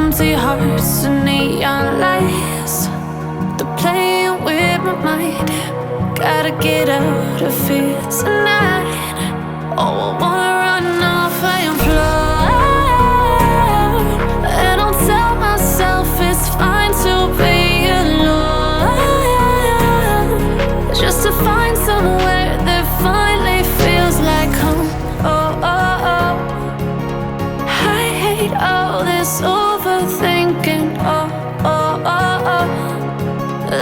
empty hearts and neon lights. They're playing with my mind. Gotta get out of here tonight. Oh, I wanna run off and fly. And I'll tell myself it's fine to be alone, just to find somewhere that finally feels like home. Oh, oh, oh. I hate all this overthinking. Oh, oh, oh, oh.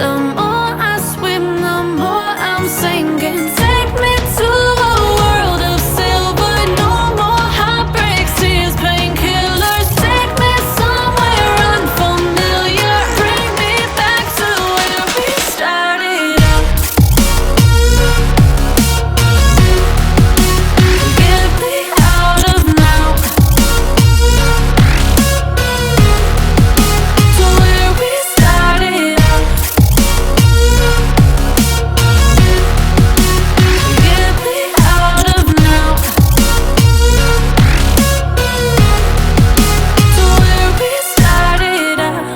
The more I swim, the more I'm sinking. Take me to a world of silver. No more heartbreaks, tears, painkillers. Take me somewhere unfamiliar. Bring me back to where we started out. Get me out of now, to where we started out. Get me out of now, to where we started out.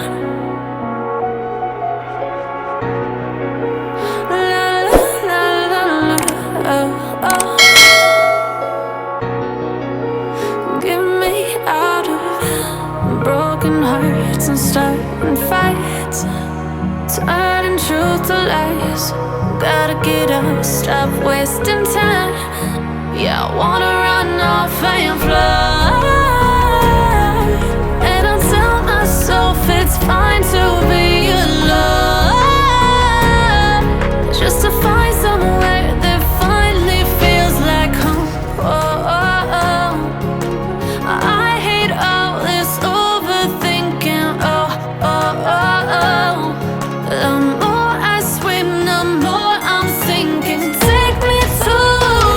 La la la la la, oh, oh. Get me out of broken hearts and starting fights, turning truth to lies. Gotta get up, stop wasting time. Yeah, I wanna run off and fly. And I'll tell myself it's fine to be alone, just to find somewhere that finally feels like home. Oh, oh, oh. I hate all this overthinking. Oh, oh, oh, oh. The more I swim, the more I'm sinking. Take me to a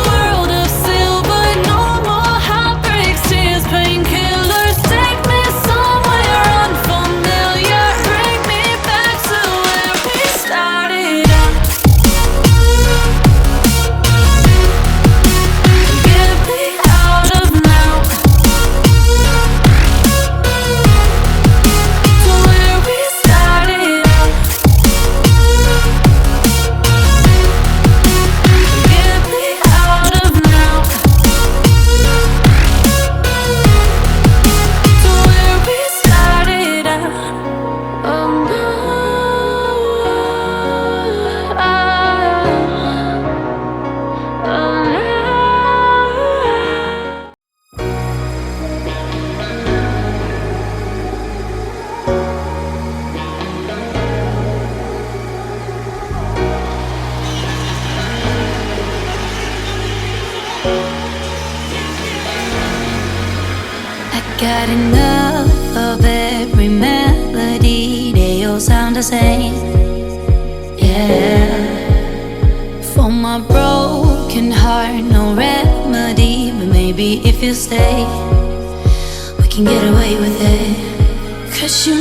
world of silver. No more heartbreaks, tears, painkillers. Take me somewhere unfamiliar. Bring me back to where we started out. Get me out of now, to where we started out. Get me out of now, to where we started out. Oh no, oh no. I got enough of every melody. They all sound the same. Yeah. For my broken heart, no remedy. But maybe if you stay, we can get away with it. 'Cause you